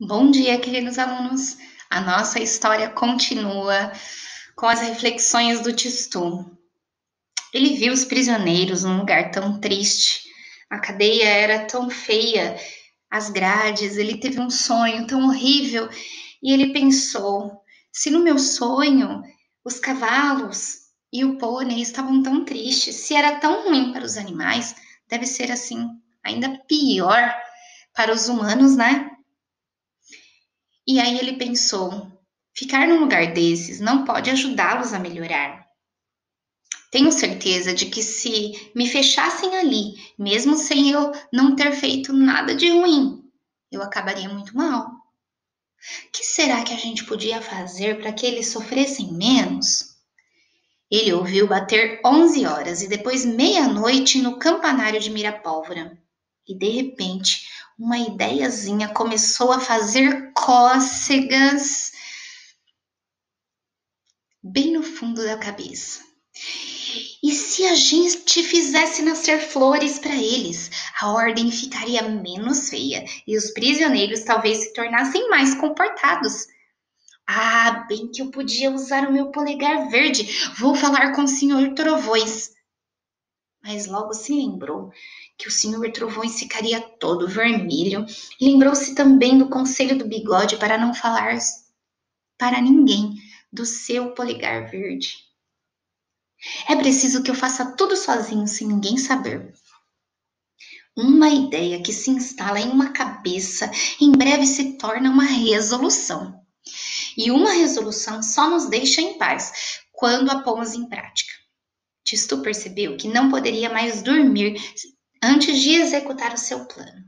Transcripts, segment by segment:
Bom dia, queridos alunos. A nossa história continua com as reflexões do Tistu. Ele viu os prisioneiros num lugar tão triste. A cadeia era tão feia, as grades, ele teve um sonho tão horrível e ele pensou: se no meu sonho os cavalos e o pônei estavam tão tristes, se era tão ruim para os animais, deve ser assim ainda pior para os humanos, né? E aí ele pensou: ficar num lugar desses não pode ajudá-los a melhorar. Tenho certeza de que se me fechassem ali, mesmo sem eu não ter feito nada de ruim, eu acabaria muito mal. O que será que a gente podia fazer para que eles sofressem menos? Ele ouviu bater 11 horas e depois meia-noite no campanário de Mirapólvora. E de repente, uma ideiazinha começou a fazer cócegas bem no fundo da cabeça. E se a gente fizesse nascer flores para eles, a ordem ficaria menos feia e os prisioneiros talvez se tornassem mais comportados. Ah, bem que eu podia usar o meu polegar verde. Vou falar com o Senhor Trovões. Mas logo se lembrou que o Senhor Trovões ficaria todo vermelho. Lembrou-se também do conselho do bigode para não falar para ninguém do seu polegar verde. É preciso que eu faça tudo sozinho, sem ninguém saber. Uma ideia que se instala em uma cabeça, em breve se torna uma resolução. E uma resolução só nos deixa em paz quando a pomos em prática. Tistu percebeu que não poderia mais dormir antes de executar o seu plano.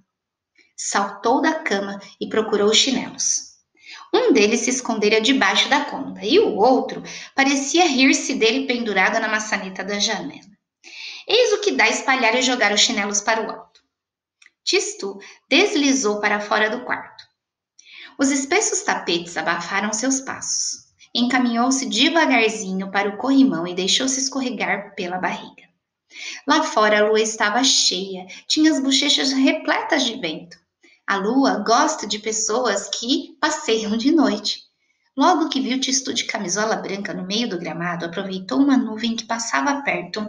Saltou da cama e procurou os chinelos. Um deles se escondera debaixo da cômoda e o outro parecia rir-se dele pendurado na maçaneta da janela. Eis o que dá espalhar e jogar os chinelos para o alto. Tistu deslizou para fora do quarto. Os espessos tapetes abafaram seus passos. Encaminhou-se devagarzinho para o corrimão e deixou-se escorregar pela barriga. Lá fora a lua estava cheia, tinha as bochechas repletas de vento. A lua gosta de pessoas que passeiam de noite. Logo que viu Tistu de camisola branca no meio do gramado, aproveitou uma nuvem que passava perto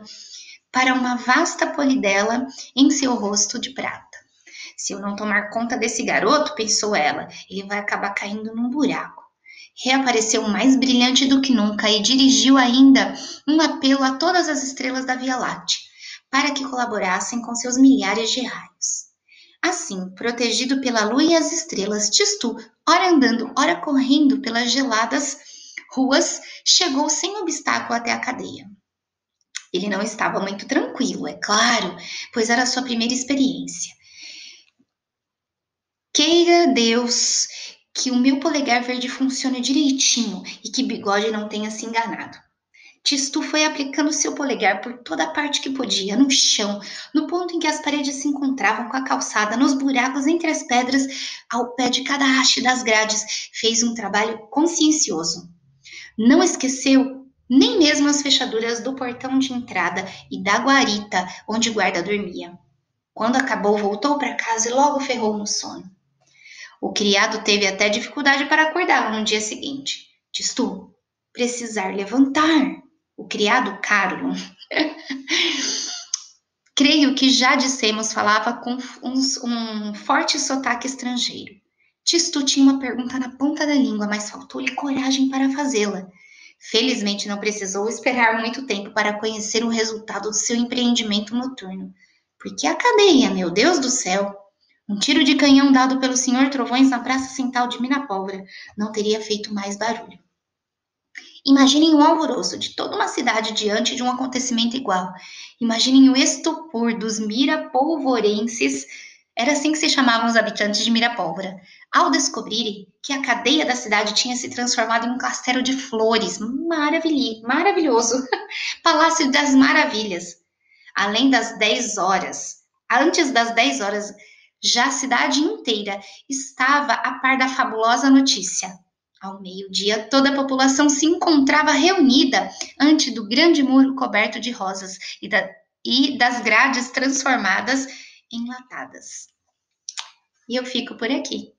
para uma vasta polidela em seu rosto de prata. Se eu não tomar conta desse garoto, pensou ela, ele vai acabar caindo num buraco. Reapareceu mais brilhante do que nunca e dirigiu ainda um apelo a todas as estrelas da Via Láctea, para que colaborassem com seus milhares de raios. Assim, protegido pela lua e as estrelas, Tistu, ora andando, ora correndo pelas geladas ruas, chegou sem obstáculo até a cadeia. Ele não estava muito tranquilo, é claro, pois era sua primeira experiência. Queira Deus que o meu polegar verde funcione direitinho e que Bigode não tenha se enganado. Tistu foi aplicando seu polegar por toda a parte que podia, no chão, no ponto em que as paredes se encontravam com a calçada, nos buracos entre as pedras, ao pé de cada haste das grades. Fez um trabalho consciencioso. Não esqueceu nem mesmo as fechaduras do portão de entrada e da guarita onde o guarda dormia. Quando acabou, voltou para casa e logo ferrou no sono. O criado teve até dificuldade para acordá-lo no dia seguinte. Tistu, precisar levantar. O criado Carlo, creio que já dissemos, falava com um forte sotaque estrangeiro. Tistu tinha uma pergunta na ponta da língua, mas faltou-lhe coragem para fazê-la. Felizmente não precisou esperar muito tempo para conhecer o resultado do seu empreendimento noturno. Porque a cadeia, meu Deus do céu! Um tiro de canhão dado pelo Senhor Trovões na Praça Central de Mirapólvora não teria feito mais barulho. Imaginem o alvoroço de toda uma cidade diante de um acontecimento igual. Imaginem o estupor dos mirapolvorenses, era assim que se chamavam os habitantes de Mirapólvora, ao descobrirem que a cadeia da cidade tinha se transformado em um castelo de flores, maravilhoso, Palácio das Maravilhas. Além das 10 horas, antes das 10 horas, já a cidade inteira estava a par da fabulosa notícia. Ao meio-dia, toda a população se encontrava reunida ante do grande muro coberto de rosas e das grades transformadas em latadas. E eu fico por aqui.